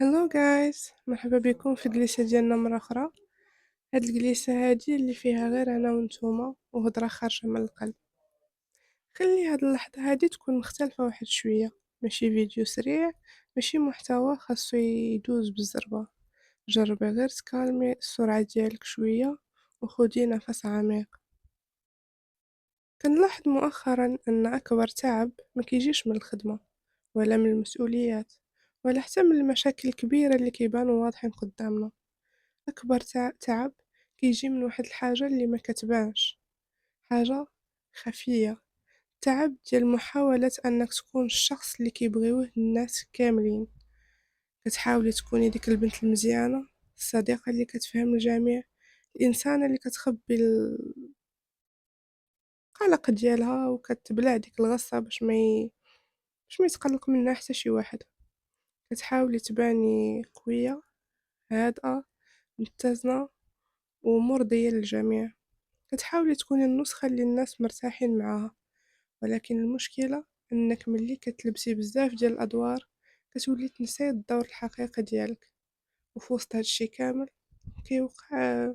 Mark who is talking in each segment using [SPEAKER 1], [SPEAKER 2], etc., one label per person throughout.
[SPEAKER 1] هلو جايز، مرحبا بكم في الجلسة ديالنا مرة أخرى. هاد الجلسة هادي اللي فيها غير أنا ونتوما وهضرة خارجة من القلب. خلي هاد اللحظة هادي تكون مختلفة واحد شوية، ماشي فيديو سريع، ماشي محتوى خاصو يدوز بالزربة. جربي غير تكالمي السرعة ديالك شوية وخدي نفس عميق. كنلاحظ مؤخرا أن أكبر تعب ما كيجيش من الخدمة ولا من المسؤوليات ولا حتى من المشاكل الكبيرة اللي كيبانوا واضحين قدامنا. أكبر تعب كيجي من واحد الحاجة اللي ما كتبانش، حاجة خفية. تعب ديال محاولة أنك تكون الشخص اللي كيبغيوه الناس كاملين. كتحاولي تكوني ديك البنت المزيانة، الصديقة اللي كتفهم الجميع، الإنسانة اللي كتخبي القلق ديالها وكتبلع ديك الغصة باش ما يتقلق منها حتى شي واحد. كتحاولي تباني قوية، هادئة، متزنة ومرضية للجميع. كتحاولي تكوني النسخة اللي الناس مرتاحين معاها، ولكن المشكلة انك ملي كتلبسي بزاف ديال الادوار كتولي تنساي الدور الحقيقي ديالك. وفي وسط هادشي كامل كيوقع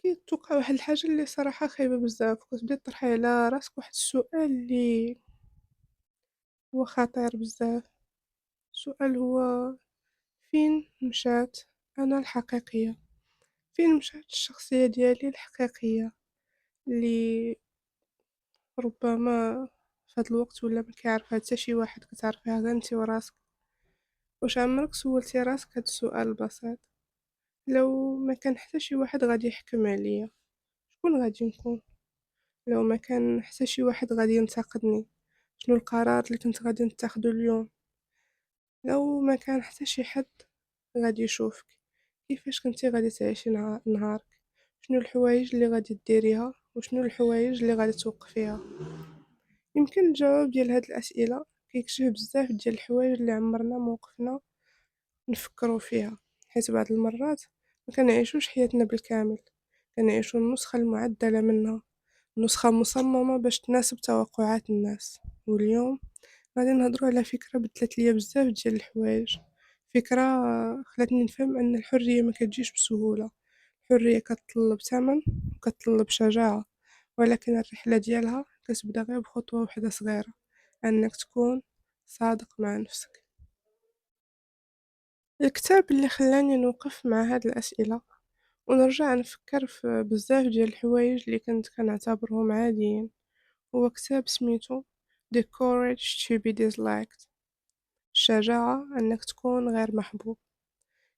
[SPEAKER 1] كيتوقع واحد الحاجة اللي صراحة خايبة بزاف، كتبداي تطرحي على راسك واحد السؤال اللي هو خطير بزاف. السؤال هو: فين مشات انا الحقيقية؟ فين مشات الشخصية ديالي الحقيقية اللي ربما في هاد الوقت ولا ما كيعرفها حتى شي واحد، كتعرفيها غير نتي وراسك؟ واش عمرك سولتي راسك هاد السؤال البسيط: لو ما كان حتى شي واحد غادي يحكم عليا، شكون غادي نكون؟ لو ما كان حتى شي واحد غادي ينتقدني، شنو القرار اللي كنت غادي نتاخدو اليوم؟ لو ما كان حتى شي حد غادي يشوفك، كيفاش كنتي غادي تعيشي نهارك؟ شنو الحوايج اللي غادي ديريها وشنو الحوايج اللي غادي توقفيها؟ يمكن الجواب ديال هاد الأسئلة كيكشف بزاف ديال الحوايج اللي عمرنا ما وقفنا نفكروا فيها. حيت بعض المرات ما كنعيشوش حياتنا بالكامل، كنعيشو النسخة المعدلة منها، نسخة مصممة باش تناسب توقعات الناس. واليوم غادي نهضروا على فكرة بدلت ليا بزاف ديال الحوايج، فكرة خلاتني نفهم أن الحرية ما كتجيش بسهولة. الحرية كتطلب ثمن وكتطلب شجاعة، ولكن الرحلة ديالها كتبدا غير بخطوة وحدة صغيرة: أنك تكون صادق مع نفسك. الكتاب اللي خلاني نوقف مع هاد الأسئلة ونرجع نفكر في بزاف ديال الحوايج اللي كنت كنعتبرهم عاديين هو كتاب سميتو The Courage to be Disliked، الشجاعة أنك تكون غير محبوب.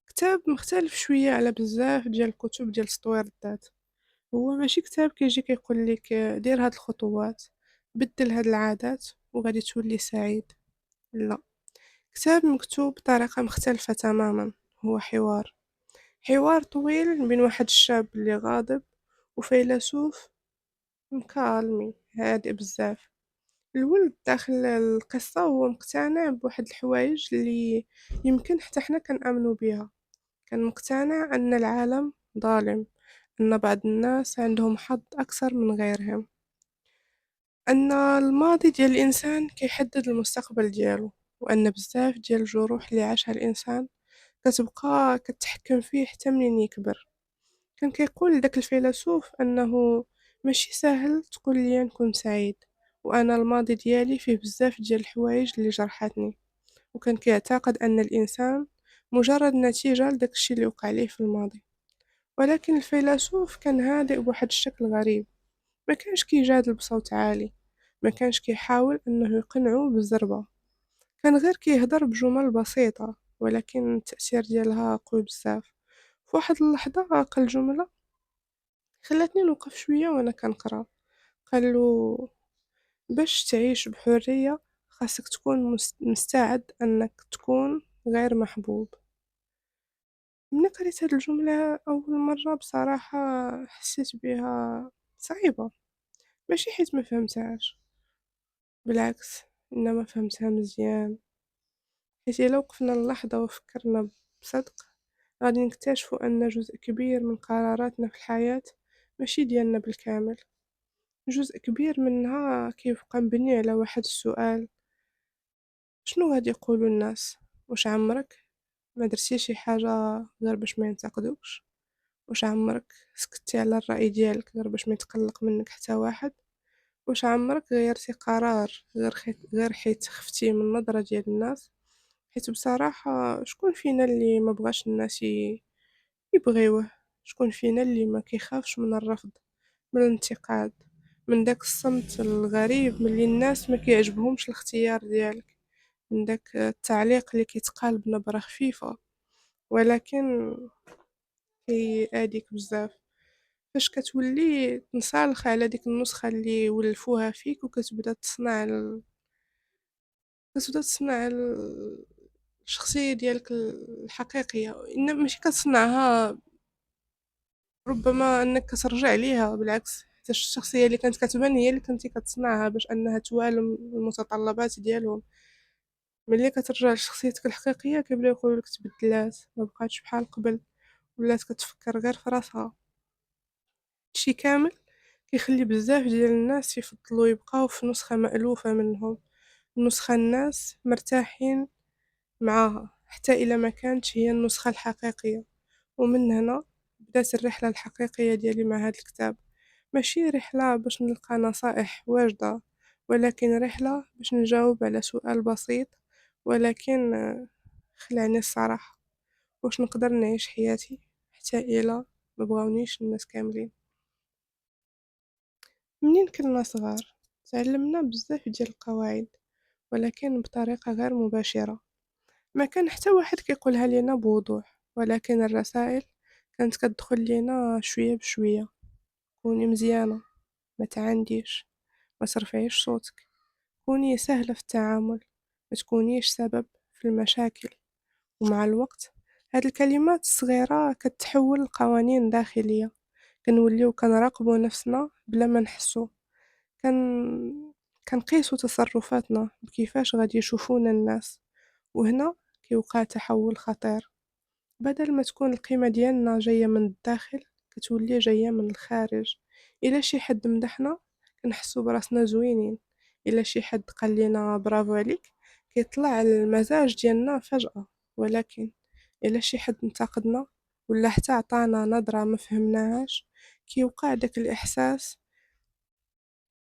[SPEAKER 1] كتاب مختلف شوية على بزاف ديال الكتب ديال تطوير الذات. هو ماشي كتاب كيجي كيقول لك دير هاد الخطوات، بدل هاد العادات وغادي تولي سعيد. لا، كتاب مكتوب بطريقة مختلفة تماما. هو حوار طويل بين واحد الشاب اللي غاضب وفيلسوف مكالمي هادئ بزاف. الولد داخل القصة هو مقتنع بواحد الحوايج اللي يمكن حتى حنا كنآمنوا بيها. كان مقتنع أن العالم ظالم، أن بعض الناس عندهم حظ أكثر من غيرهم، أن الماضي ديال الإنسان كيحدد المستقبل ديالو، وأن بزاف ديال الجروح اللي عاشها الإنسان كتبقى كتحكم فيه حتى منين يكبر. كان كيقول داك الفيلسوف أنه ماشي ساهل تقول لي نكون سعيد، وأنا الماضي ديالي فيه بزاف ديال الحوايج اللي جرحتني. وكان كيعتقد أن الإنسان مجرد نتيجة لداك الشي اللي وقع ليه في الماضي. ولكن الفيلسوف كان هادئ بواحد الشكل غريب، ما كانش كيجادل بصوت عالي، ما كانش كيحاول انه يقنعه بالزربة، كان غير كيهضر بجمل بسيطة ولكن التأثير ديالها قوي بزاف. في واحد اللحظة قال جملة خلاتني نوقف شوية وانا كنقرا. قالو: باش تعيش بحرية خاصك تكون مستعد انك تكون غير محبوب. ملي قريت هاد الجملة أول مرة بصراحة حسيت بها صعيبة، ماشي حيت ما فهمتهاش، بالعكس، إنما فهمتها مزيان. حيت إلا وقفنا للحظة وفكرنا بصدق غادي نكتشفوا أن جزء كبير من قراراتنا في الحياة ماشي ديالنا بالكامل. جزء كبير منها كيبقى مبني على واحد السؤال: شنو غادي يقولوا الناس؟ واش عمرك ما درتي شي حاجة غير باش ما ينتقدوكش؟ واش عمرك سكتي على الرأي ديالك غير باش ما يتقلق منك حتى واحد؟ واش عمرك غيرتي قرار غير حيت خفتي من النظرة ديال الناس؟ حيت بصراحة شكون فينا اللي ما بغاش الناس يبغيوه؟ شكون فينا اللي ما كيخافش من الرفض، من الانتقاد، من داك الصمت الغريب ملي الناس ما كيعجبهمش الاختيار ديالك، من داك التعليق اللي كيتقال بنبرة خفيفة ولكن كيأذيك بزاف، فاش كتولي تنسالخ على ديك النسخة اللي ولفوها فيك وكتبدا الشخصية ديالك الحقيقية، إن ماشي كتصنعها ربما أنك كترجع ليها، بالعكس حتى الشخصية اللي كانت كتبان هي اللي كنتي كتصنعها باش أنها توالم المتطلبات ديالهم. ملي كترجع لشخصيتك الحقيقية كيبداو يقولولك تبدلات، ما بقاتش بحال قبل، ولات كتفكر غير في راسها. هادشي كامل كيخلي بزاف ديال الناس يفضلوا يبقاو في نسخة مألوفة منهم، نسخة الناس مرتاحين معاها حتى إلا ما كانتش هي النسخة الحقيقية. ومن هنا بدات الرحلة الحقيقية ديالي مع هذا الكتاب، ماشي رحلة باش نلقى نصائح واجدة، ولكن رحلة باش نجاوب على سؤال بسيط ولكن خلعني الصراحة: واش نقدر نعيش حياتي حتى إلا ما بغاونيش الناس كاملين؟ منين كنا صغار تعلمنا بزاف ديال القواعد ولكن بطريقة غير مباشرة، ما كان حتى واحد كيقولها لينا بوضوح، ولكن الرسائل كانت كتدخل لينا شوية بشوية: كوني مزيانة، ما تعانديش، ما ترفعيش صوتك، كوني سهلة في التعامل، ما تكونيش سبب في المشاكل. ومع الوقت هاد الكلمات الصغيرة كتحول لقوانين داخلية، كنوليو كنراقبو نفسنا بلا ما نحسو، كنقيسو تصرفاتنا بكيفاش غادي يشوفونا الناس. وهنا كيوقع تحول خطير، بدل ما تكون القيمة ديالنا جاية من الداخل كتولي جاية من الخارج. إلا شي حد مدحنا كنحسو براسنا زوينين، إلا شي حد قال لينا برافو عليك كيطلع المزاج ديالنا فجأة. ولكن إلا شي حد انتقدنا ولا حتى عطانا نظرة ما فهمناهاش كيوقع داك الإحساس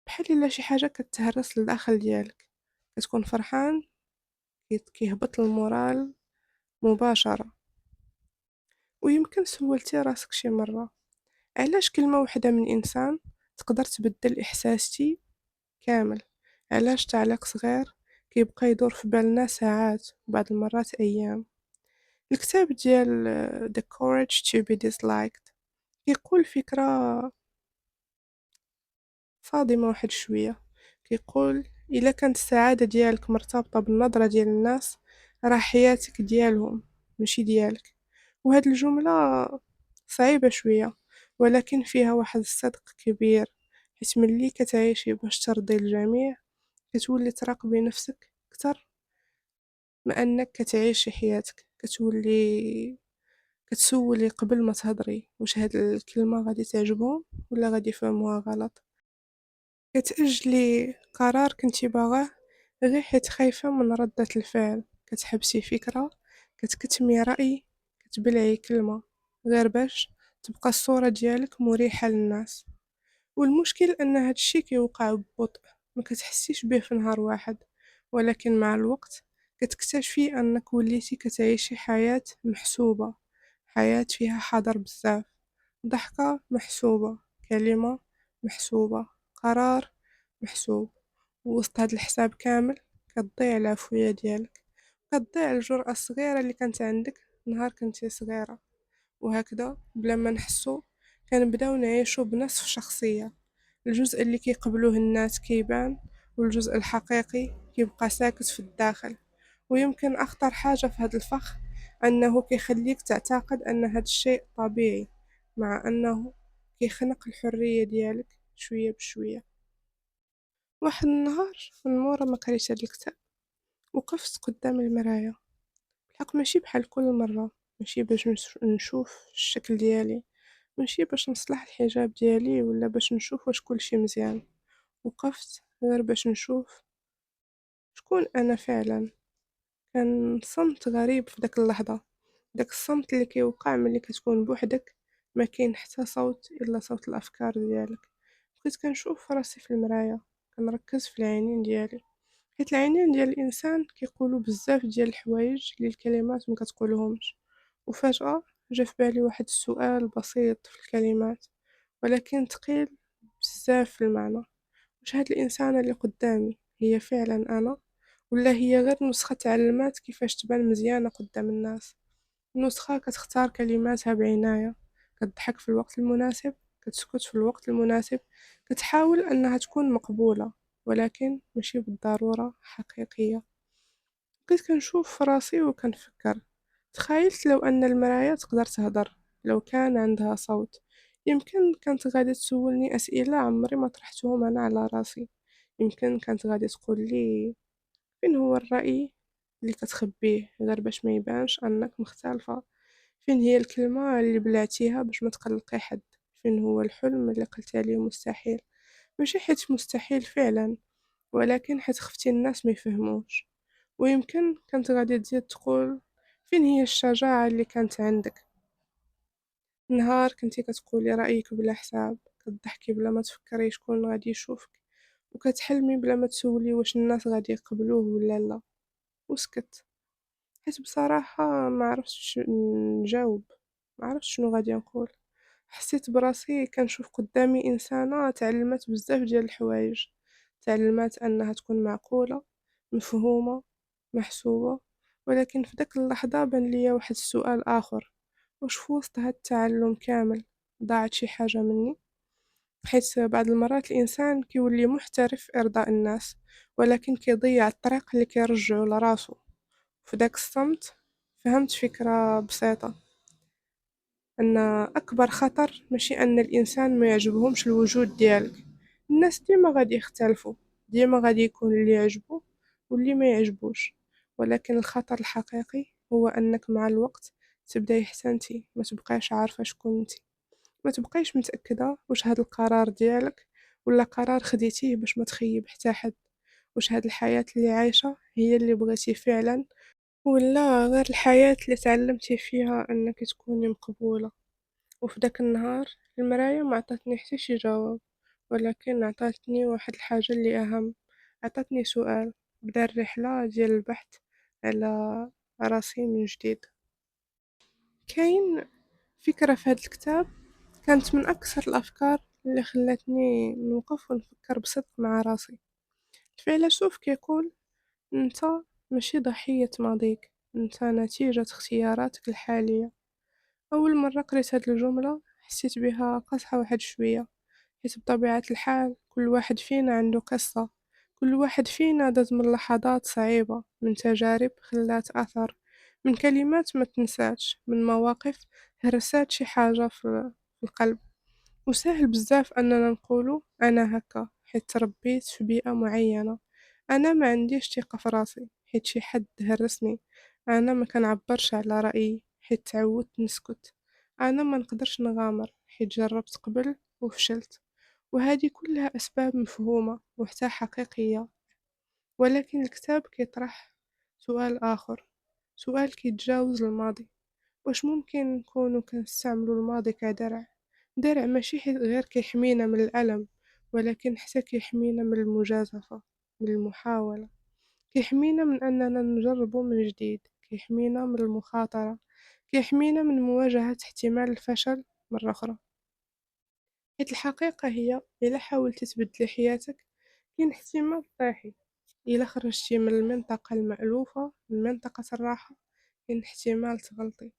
[SPEAKER 1] بحال إلا شي حاجة كتهرس لداخل ديالك، كتكون فرحان كيهبط المورال مباشرة. ويمكن سولتي راسك شي مرة: علاش كلمة وحدة من إنسان تقدر تبدل إحساسي كامل؟ علاش تعليق صغير كيبقى يدور في بالنا ساعات وبعض المرات أيام؟ الكتاب ديال The Courage to be Disliked كيقول فكرة صادمة واحد شوية، كيقول إلا كانت السعادة ديالك مرتبطة بالنظرة ديال الناس راه حياتك ديالهم ماشي ديالك. وهاد الجملة صعيبة شوية ولكن فيها واحد الصدق كبير، حيت ملي كتعيشي باش ترضي الجميع كتولي تراقبي نفسك أكتر ما أنك كتعيشي حياتك، كتسولي قبل ما تهضري واش هاد الكلمة غادي تعجبهم ولا غادي يفهموها غلط. كتأجلي قرار كنتي باغاه غير حيت خايفة من ردة الفعل، كتحبسي فكرة، كتكتمي رأي، كتبلعي كلمة غير باش تبقى الصورة ديالك مريحة للناس. والمشكل أن هادشي كيوقع ببطء، ما كتحسيش به في نهار واحد، ولكن مع الوقت كتكتشفي أنك وليتي كتعيشي حياة محسوبة، حياة فيها حذر بزاف، ضحكة محسوبة، كلمة محسوبة، قرار محسوب. ووسط هاد الحساب كامل كتضيع العفوية ديالك، كتضيع الجرأة الصغيرة اللي كانت عندك نهار كنتي صغيرة. وهكذا بلا ما نحسو كنبداو نعيشو بنصف شخصية، الجزء اللي كيقبلوه الناس كيبان والجزء الحقيقي كيبقى ساكت في الداخل. ويمكن أخطر حاجة في هذا الفخ أنه كيخليك تعتقد أن هذا الشيء طبيعي، مع أنه كيخنق الحرية ديالك شوية بشوية. واحد النهار من مورا ما قريت هاد الكتاب وقفت قدام المراية، الحق ماشي بحال كل مرة، ماشي باش نشوف الشكل ديالي، ماشي باش نصلح الحجاب ديالي ولا باش نشوف واش كلشي مزيان، وقفت غير باش نشوف شكون أنا فعلا. كان صمت غريب في داك اللحظة، داك الصمت اللي كيوقع ملي كتكون بوحدك، ما كاين حتى صوت إلا صوت الأفكار ديالك. بقيت كنشوف راسي في المرايا، كنركز في العينين ديالي، حيت العينين ديال الإنسان كيقولوا بزاف ديال الحوايج اللي الكلمات مكتقولهمش. وفجأة جا في بالي واحد السؤال بسيط في الكلمات، ولكن ثقيل بزاف في المعنى: واش هاد الإنسانة اللي قدامي هي فعلا أنا، ولا هي غير نسخة تعلمات كيفاش تبان مزيانة قدام الناس؟ نسخة كتختار كلماتها بعناية، كتضحك في الوقت المناسب، كتسكت في الوقت المناسب، كتحاول أنها تكون مقبولة، ولكن ماشي بالضرورة حقيقية. بقيت كنشوف راسي وكنفكر، تخيلت لو أن المرايا تقدر تهضر، لو كان عندها صوت، يمكن كانت غادي تسولني أسئلة عمري ما طرحتهم أنا على راسي. يمكن كانت غادي تقول لي: فين هو الرأي اللي كتخبيه غير باش ما يبانش أنك مختلفة؟ فين هي الكلمة اللي بلعتيها باش ما تقلقي حد؟ فين هو الحلم اللي قلتي عليه مستحيل؟ ماشي حيت مستحيل فعلا، ولكن حيت خفتي الناس ما يفهموش. ويمكن كانت غادي تزيد تقول: فين هي الشجاعة اللي كانت عندك نهار كنتي كتقولي رأيك بلا حساب، كتضحكي بلا ما تفكري شكون غادي يشوفك، وكتحلمي بلا ما تسولي واش الناس غادي يقبلوه ولا لا. وسكت، حيت بصراحة ما عرفتش نجاوب، ما عرفتش شنو غادي نقول. حسيت براسي كنشوف قدامي إنسانة تعلمت بزاف ديال الحوايج، تعلمات أنها تكون معقولة، مفهومة، محسوبة. ولكن في داك اللحظة بان ليا واحد السؤال آخر: واش في وسط هاد التعلم كامل ضاعت شي حاجة مني؟ حيت بعض المرات الإنسان كيولي محترف في إرضاء الناس، ولكن كيضيع الطريق اللي كيرجعو لراسو. في داك الصمت فهمت فكرة بسيطة: أن أكبر خطر ماشي أن الإنسان ما يعجبهمش الوجود ديالك. الناس ديما غادي يختلفوا، ديما غادي يكون اللي يعجبه واللي ما يعجبوش. ولكن الخطر الحقيقي هو أنك مع الوقت تبداي حتى ما تبقاش عارفة شكون انتي، ما تبقايش متأكدة واش هاد القرار ديالك ولا قرار خديتيه باش ما تخيب حتى حد، واش هاد الحياة اللي عايشة هي اللي بغيتي فعلا، ولا غير الحياة اللي تعلمتي فيها أنك تكوني مقبولة. وفي داك النهار المرايا ما عطاتني حتى شي جواب، ولكن عطاتني واحد الحاجة اللي أهم: عطاتني سؤال، بدا الرحلة ديال البحث على راسي من جديد. كاين فكرة في هذا الكتاب كانت من أكثر الأفكار اللي خلتني نوقف ونفكر بصدق مع راسي. الفيلسوف كيقول: انت ماشي ضحية ماضيك، انت نتيجة اختياراتك الحالية. أول مرة قريت هاد الجملة حسيت بها قصحى واحد شوية، حيت بطبيعة الحال كل واحد فينا عنده قصة، كل واحد فينا داز من لحظات صعيبة، من تجارب خلات أثر، من كلمات ما تنساتش، من مواقف هرسات شي حاجة في القلب. وسهل بزاف أننا نقولو أنا هكا حيت تربيت في بيئة معينة، أنا ما عنديش ثقة في راسي حيت شي حد هرسني، أنا ما كنعبرش على رأيي حيت تعودت نسكت، أنا ما نقدرش نغامر حيت جربت قبل وفشلت. وهذه كلها أسباب مفهومة وحتى حقيقية. ولكن الكتاب كيطرح سؤال آخر، سؤال كيتجاوز الماضي: واش ممكن نكونوا كنستعملوا الماضي كدرع؟ درع ماشي غير كيحمينا من الألم، ولكن حتى كيحمينا من المجازفة، من المحاولة، كيحمينا من أننا نجربو من جديد، كيحمينا من المخاطرة، كيحمينا من مواجهة احتمال الفشل مرة أخرى. حيت الحقيقة هي إلا حاولتي تبدلي حياتك كاين احتمال طيحي، إلا خرجتي من المنطقة المألوفة من منطقة الراحة كاين احتمال تغلطي،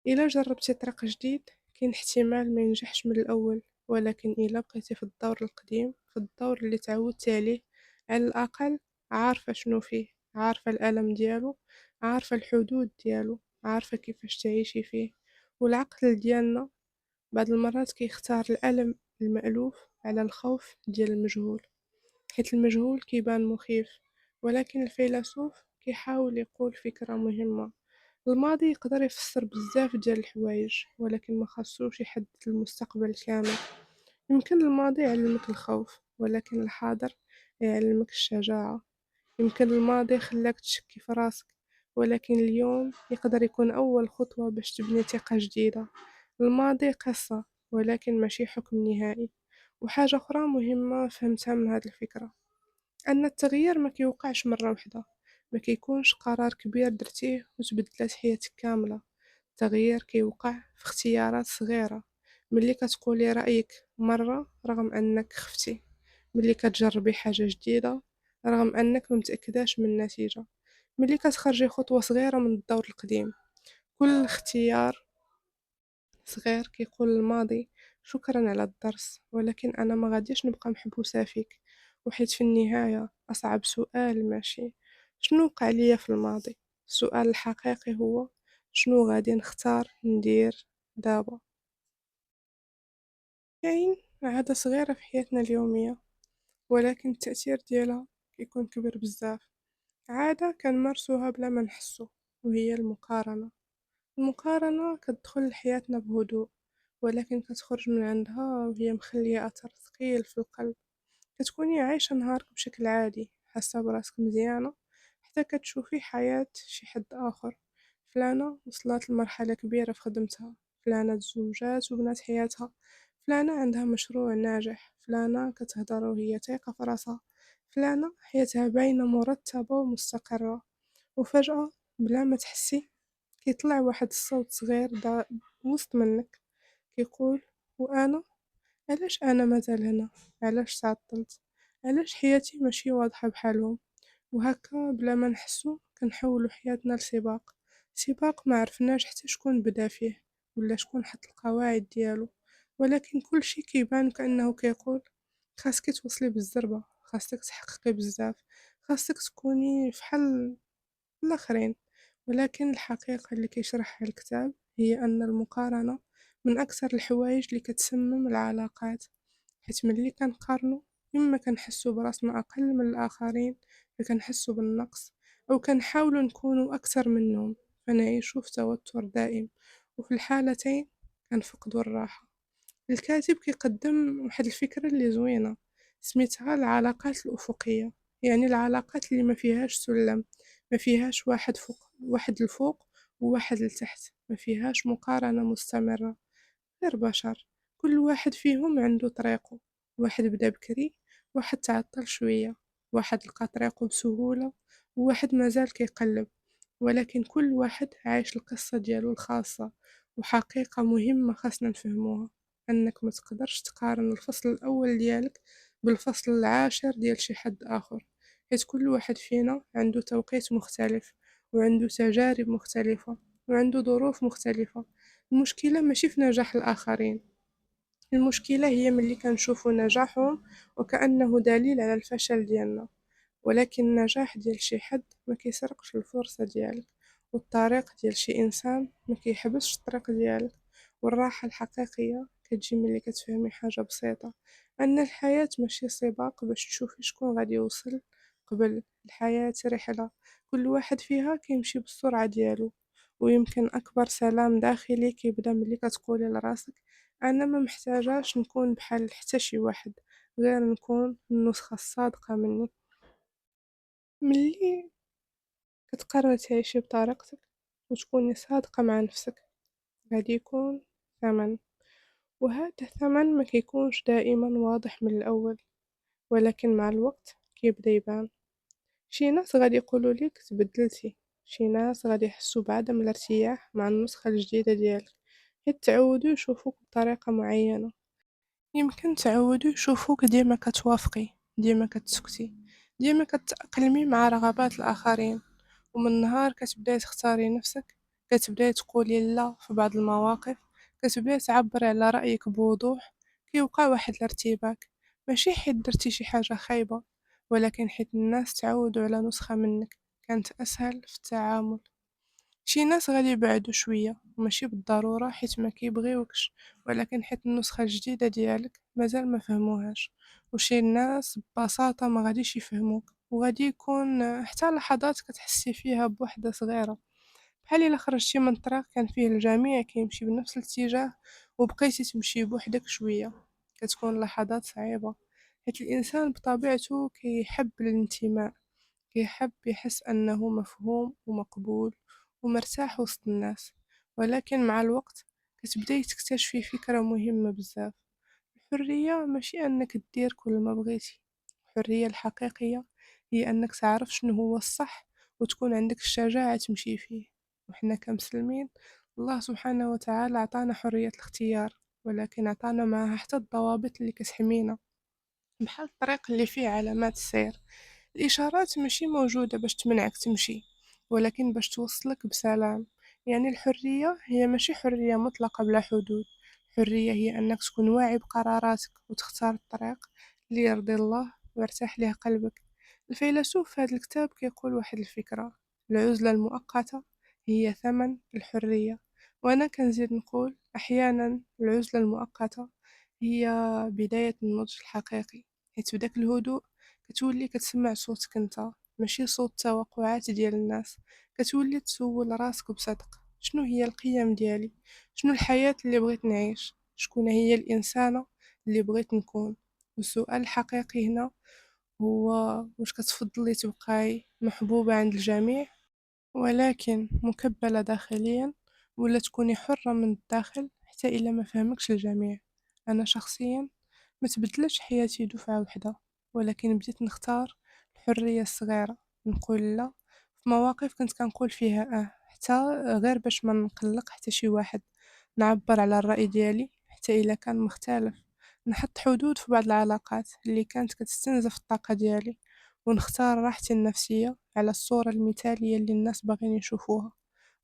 [SPEAKER 1] إلا جربتي طريق جديد كاين احتمال ما ينجحش من الأول. ولكن إلا بقيتي في الدور القديم، في الدور اللي تعودتي عليه، على الأقل عارفة شنو فيه، عارفة الألم ديالو، عارفة الحدود ديالو، عارفة كيفاش تعيشي فيه. والعقل ديالنا بعض المرات كيختار الألم المألوف على الخوف ديال المجهول، حيت المجهول كيبان مخيف. ولكن الفيلسوف كيحاول يقول فكرة مهمة: الماضي يقدر يفسر بزاف ديال الحوايج، ولكن ما خاصوش يحدد المستقبل كامل. يمكن الماضي يعلمك الخوف، ولكن الحاضر يعلمك الشجاعة. يمكن الماضي خلاك تشكي في راسك، ولكن اليوم يقدر يكون أول خطوة باش تبني ثقة جديدة. الماضي قصة، ولكن ماشي حكم نهائي. وحاجة أخرى مهمة فهمتها من هذه الفكرة، أن التغيير ما كيوقعش مرة واحدة، ما كيكونش قرار كبير درتيه وتبدلت حياتك كاملة. التغيير كيوقع في اختيارات صغيرة، ملي كتقولي رأيك مرة رغم أنك خفتي، ملي كتجربي حاجة جديدة رغم أنك ممتأكداش من النتيجة، ملي كتخرجي خطوة صغيرة من الدور القديم. كل اختيار صغير كيقول الماضي شكرا على الدرس، ولكن أنا ما غاديش نبقى محبوسة فيك. وحيت في النهاية أصعب سؤال ماشي شنو وقع ليا في الماضي، السؤال الحقيقي هو شنو غادي نختار ندير دابا. كاين عادة صغيرة في حياتنا اليومية، ولكن التأثير ديالها كيكون كبير بزاف. عادة كنمارسوها بلا ما نحسو، وهي المقارنة. المقارنة كتدخل لحياتنا بهدوء، ولكن كتخرج من عندها وهي مخلية أثر ثقيل في القلب. كتكوني عايشة نهارك بشكل عادي، حاسة براسك مزيانة، حتى كتشوفي حياة شي حد آخر. فلانة وصلت لمرحلة كبيرة في خدمتها، فلانة تزوجات وبنات حياتها، فلانة عندها مشروع ناجح، فلانة كتهدر وهي تايقة في راسها، فلانة حياتها باينة مرتبة ومستقرة. وفجأة بلا ما تحسي كيطلع واحد الصوت صغير وسط منك كيقول وأنا، علاش أنا مازال هنا؟ علاش تعطلت؟ علاش حياتي ماشي واضحة بحالهم؟ وهكا بلا ما نحسو كنحولو حياتنا لسباق، سباق ما عرفناش حتى شكون بدا فيه ولا شكون حط القواعد ديالو. ولكن كل شي كيبان كأنه كيقول خاصك توصلي بالزربة، خاصك تحققي بزاف، خاصك تكوني فحال الآخرين. ولكن الحقيقة اللي كيشرحها الكتاب هي أن المقارنة من أكثر الحوايج اللي كتسمم العلاقات. حيت ملي كنقارنو إما كنحسو براسنا أقل من الآخرين فكنحسو بالنقص، أو كنحاولو نكونو أكثر منهم فنعيشو في توتر دائم، وفي الحالتين كنفقدو الراحة. الكاتب كيقدم واحد الفكرة اللي زوينة سميتها العلاقات الأفقية، يعني العلاقات اللي ما فيهاش سلم، ما فيهاش واحد فوق واحد الفوق وواحد لتحت، ما فيهاش مقارنة مستمرة، غير بشر كل واحد فيهم عنده طريقه. واحد بدا بكري، واحد تعطل شوية، واحد لقى طريقه بسهولة، وواحد مازال كيقلب. ولكن كل واحد عايش القصة ديالو الخاصة. وحقيقة مهمة خاصنا نفهموها، أنك ما تقدرش تقارن الفصل الأول ديالك بالفصل العاشر ديال شي حد آخر، حيت كل واحد فينا عنده توقيت مختلف، وعنده تجارب مختلفة، وعنده ظروف مختلفة. المشكلة ماشي في نجاح الآخرين، المشكلة هي ملي كنشوفو نجاحهم وكأنه دليل على الفشل ديالنا. ولكن النجاح ديال شي حد ما كيسرقش الفرصة ديالك، والطريق ديال شي إنسان ما كيحبسش الطريق ديالك. والراحة الحقيقية كتجي ملي كتفهمي حاجة بسيطة، أن الحياة ماشي سباق باش تشوفي شكون غادي يوصل قبل. الحياة رحلة، كل واحد فيها كيمشي بالسرعة ديالو. ويمكن أكبر سلام داخلي كيبدا ملي كتقولي لراسك أنا ما محتاجاش نكون بحال حتى شي واحد، غير نكون النسخة الصادقة مني. ملي كتقرري تعيشي بطريقتك وتكوني صادقة مع نفسك غادي يكون ثمن، وهذا الثمن ما كيكونش دائما واضح من الأول، ولكن مع الوقت كيبدا يبان. شي ناس غادي يقولوا ليك تبدلتي، شي ناس غادي يحسوا بعدم الارتياح مع النسخة الجديدة ديالك، حيت تعودوا يشوفوك بطريقة معينة. يمكن تعودوا يشوفوك ديما كتوافقي، ديما كتسكتي، ديما كتأقلمي مع رغبات الآخرين. ومن نهار كتبداي تختاري نفسك، كتبداي تقولي لا في بعض المواقف، كتبداي تعبري على رأيك بوضوح، كيوقع واحد الارتباك. ماشي حيت درتي شي حاجة خايبة، ولكن حيت الناس تعودوا على نسخة منك كانت أسهل في التعامل. شي ناس غادي يبعدوا شوية، ماشي بالضرورة حيت ما كيبغيوكش، ولكن حيت النسخة الجديدة ديالك مازال ما فهموهاش. وشي ناس ببساطة ما غاديش يفهموك، وغادي يكون حتى لحظات كتحسي فيها بوحدة صغيرة، بحال الا خرجتي من طريق كان فيه الجميع كيمشي بنفس الاتجاه وبقيتي تمشي بوحدك شوية. كتكون لحظات صعيبة، حيت الإنسان بطبيعته كيحب الانتماء، كيحب يحس أنه مفهوم ومقبول ومرتاح وسط الناس. ولكن مع الوقت كتبداي تكتشفي فكرة مهمة بزاف: الحرية ماشي أنك دير كل ما بغيتي. الحرية الحقيقية هي أنك تعرف شنو هو الصح وتكون عندك الشجاعة تمشي فيه. وحنا كمسلمين، الله سبحانه وتعالى عطانا حرية الاختيار، ولكن عطانا معها حتى الضوابط اللي كتحمينا، بحال الطريق اللي فيه علامات السير. الإشارات ماشي موجودة باش تمنعك تمشي، ولكن باش توصلك بسلام. يعني الحرية هي ماشي حرية مطلقة بلا حدود. الحرية هي أنك تكون واعي بقراراتك وتختار الطريق اللي يرضي الله ويرتاح ليه قلبك. الفيلسوف في هذا الكتاب كيقول واحد الفكرة: العزلة المؤقتة هي ثمن الحرية. وأنا كنزيد نقول أحيانا العزلة المؤقتة هي بداية النضج الحقيقي، حيت بداك الهدوء كتولي كتسمع صوتك انت، ماشي صوت التوقعات ديال الناس. كتولي تسول راسك بصدق: شنو هي القيم ديالي؟ شنو الحياة اللي بغيت نعيش؟ شكون هي الإنسانة اللي بغيت نكون؟ والسؤال الحقيقي هنا هو: واش كتفضلي تبقاي محبوبة عند الجميع ولكن مكبّلة داخليًا، ولا تكوني حرة من الداخل حتى إلا ما فهمكش الجميع؟ أنا شخصيًا ما تبدلتش حياتي دفعة وحدة، ولكن بديت نختار الحرية الصغيرة، نقول لا في مواقف كنت كنقول فيها حتى غير باش ما نقلق حتى شي واحد، نعبر على الرأي ديالي حتى إلا كان مختلف، نحط حدود في بعض العلاقات اللي كانت كتستنزف الطاقة ديالي، ونختار راحتي النفسية على الصورة المثالية اللي الناس باغيين يشوفوها.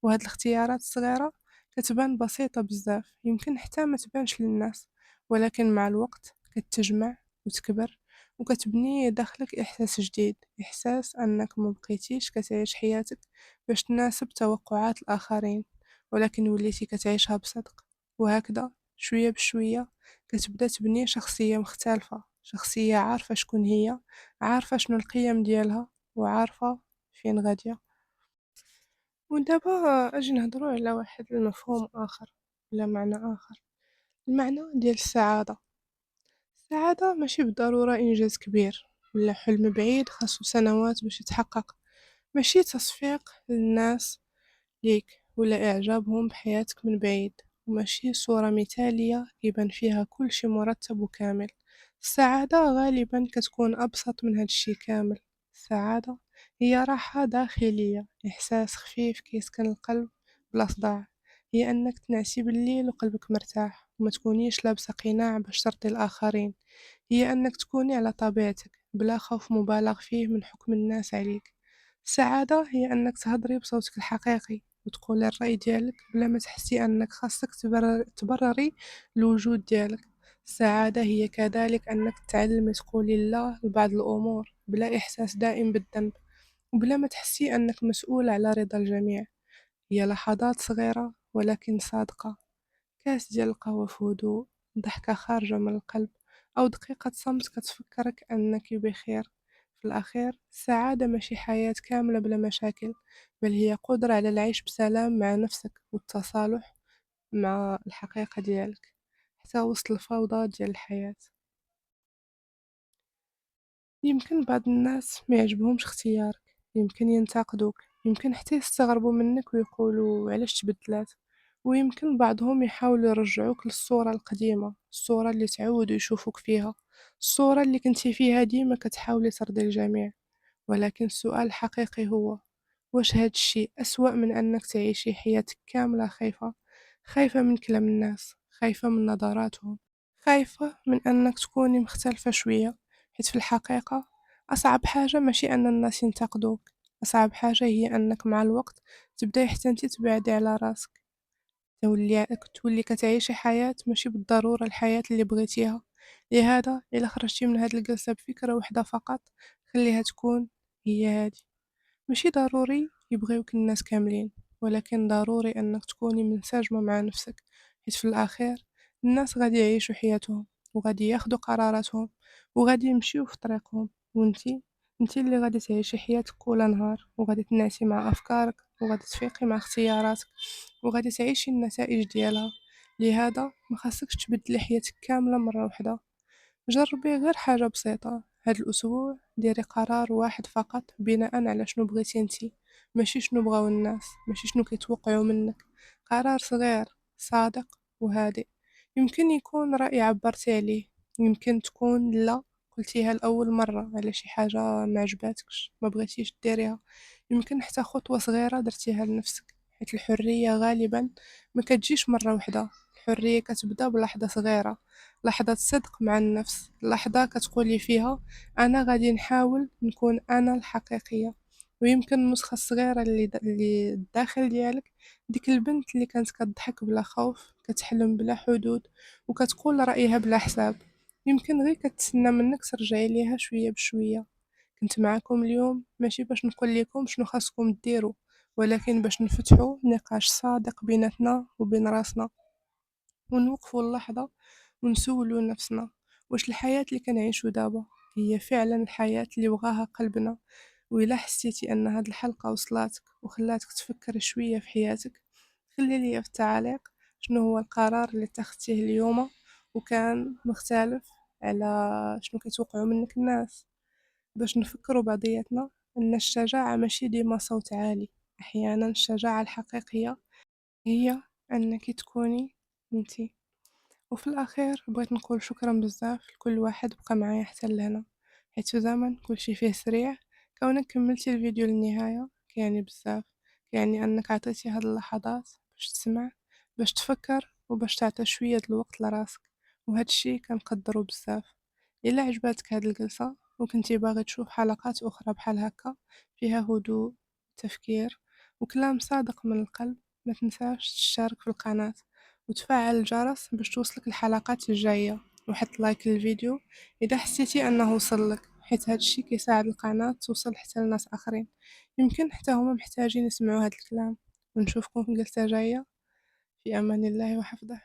[SPEAKER 1] وهاد الاختيارات الصغيرة كتبان بسيطة بزاف، يمكن حتى ما تبانش للناس، ولكن مع الوقت كتجمع وتكبر وكتبني داخلك إحساس جديد، إحساس أنك ما بقيتيش كتعيش حياتك باش تناسب توقعات الآخرين، ولكن وليتي كتعيشها بصدق. وهكذا شوية بشوية كتبدا تبني شخصية مختلفة، شخصية عارفة شكون هي، عارفة شنو القيم ديالها، وعارفة فين غادية. ودابا أجي نهضروا على واحد المفهوم آخر، ولا معنى آخر: المعنى ديال السعادة. السعادة ماشي بالضرورة إنجاز كبير ولا حلم بعيد خاصو سنوات باش يتحقق، ماشي تصفيق للناس ليك ولا إعجابهم بحياتك من بعيد، وماشي صورة مثالية يبان فيها كل شي مرتب وكامل. السعادة غالبا كتكون أبسط من هادشي كامل. السعادة هي راحة داخلية، إحساس خفيف كيسكن القلب بلا صداع. هي أنك تنعسي بالليل وقلبك مرتاح وما تكونيش لابسة قناع باش ترضي الآخرين. هي أنك تكوني على طبيعتك بلا خوف مبالغ فيه من حكم الناس عليك. السعادة هي أنك تهضري بصوتك الحقيقي وتقولي الرأي ديالك بلا ما تحسي أنك خاصك تبرري الوجود ديالك. السعادة هي كذلك أنك تعلمي تقولي لا لبعض الأمور بلا إحساس دائم بالذنب، وبلا ما تحسي أنك مسؤولة على رضا الجميع. هي لحظات صغيرة ولكن صادقة: كاس ديال القهوة في هدوء، ضحكة خارجة من القلب، أو دقيقة صمت كتفكرك أنك بخير. في الأخير السعادة ماشي حياة كاملة بلا مشاكل، بل هي قدرة على العيش بسلام مع نفسك والتصالح مع الحقيقة ديالك حتى وسط الفوضى ديال الحياة. يمكن بعض الناس ما يعجبهمش اختيارك، يمكن ينتقدوك، يمكن حتى يستغربوا منك ويقولوا علاش تبدلات، ويمكن بعضهم يحاولوا يرجعوك للصورة القديمة، الصورة اللي تعودوا يشوفوك فيها، الصورة اللي كنتي فيها ديما كتحاولي ترضي الجميع. ولكن السؤال الحقيقي هو: واش هاد الشي أسوأ من أنك تعيشي حياتك كاملة خايفة؟ خايفة من كلام الناس، خايفة من نظراتهم، خايفة من أنك تكوني مختلفة شوية. حيت في الحقيقة أصعب حاجة ماشي أن الناس ينتقدوك، أصعب حاجة هي أنك مع الوقت تبداي حتى انتي تبعدي على راسك، تولي كتعيشي حياة ماشي بالضرورة الحياة اللي بغيتيها. لهذا إلا خرجتي من هاد الجلسة بفكرة وحدة فقط، خليها تكون هي هادي: ماشي ضروري يبغيوك الناس كاملين، ولكن ضروري أنك تكوني منسجمة مع نفسك. حيت في الأخير الناس غادي يعيشوا حياتهم وغادي ياخدوا قراراتهم وغادي يمشيو في طريقهم، وانتي اللي غادي تعيشي حياتك كل نهار وغادي تنعسي مع أفكارك وغادي تفيقي مع اختياراتك وغادي تعيشي النتائج ديالها. لهذا ما خاصكش تبدلي حياتك كاملة مرة واحدة. جربي غير حاجة بسيطة: هاد الأسبوع ديري قرار واحد فقط بناء على شنو بغيتي انتي، ماشي شنو بغاو الناس، ماشي شنو كيتوقعوا منك. قرار صغير صادق وهادئ. يمكن يكون رأي عبرتي عليه، يمكن تكون لا قلتيها لأول مرة على شي حاجة ما عجباتكش ما بغيتيش ديريها. يمكن حتى خطوة صغيرة درتيها لنفسك، حيت الحرية غالبا ما كتجيش مرة واحدة. الحرية كتبدا بلحظة صغيرة، لحظة صدق مع النفس، لحظة كتقولي فيها أنا غادي نحاول نكون أنا الحقيقية. ويمكن النسخة الصغيرة اللي الداخل ديالك، ديك البنت اللي كانت كتضحك بلا خوف، كتحلم بلا حدود، وكتقول رأيها بلا حساب، يمكن غير كتسنى منك ترجعي ليها شوية بشوية. كنت معكم اليوم ماشي باش نقول لكم شنو خاصكم ديروا، ولكن باش نفتحوا نقاش صادق بيناتنا وبين راسنا، ونوقفوا اللحظة ونسولوا نفسنا، واش الحياة اللي كنعيشو دابا هي فعلا الحياة اللي بغاها قلبنا؟ وإلا حسيتي أن هاد الحلقة وصلاتك وخلاتك تفكر شوية في حياتك، خلي لي في التعاليق شنو هو القرار اللي اتخذتيه اليوم وكان مختلف على شنو كيتوقعوا منك الناس، باش نفكروا بعضياتنا أن الشجاعة ماشي ديما صوت عالي. أحيانا الشجاعة الحقيقية هي أنك تكوني انتي. وفي الأخير بغيت نقول شكرا بزاف لكل واحد بقى معايا حتى لهنا، حيت في زمن كلشي فيه سريع، كونك كملتي الفيديو للنهاية كيعني بزاف. كيعني أنك عطيتي هاد اللحظات باش تسمع، باش تفكر، وباش تعطي شوية د الوقت لراسك، وهاد الشي كنقدرو بزاف. إلا عجباتك هاد الجلسة وكنتي باغي تشوف حلقات أخرى بحال هكا فيها هدوء، تفكير، وكلام صادق من القلب، ما تنساش تشترك في القناة وتفعل الجرس باش توصلك الحلقات الجاية، وحط لايك للفيديو إذا حسيتي أنه وصلك، حيت هادشي كيساعد القناة توصل حتى لناس آخرين يمكن حتى هما محتاجين يسمعوا هاد الكلام. ونشوفكم في جلسة جاية، في أمان الله وحفظه.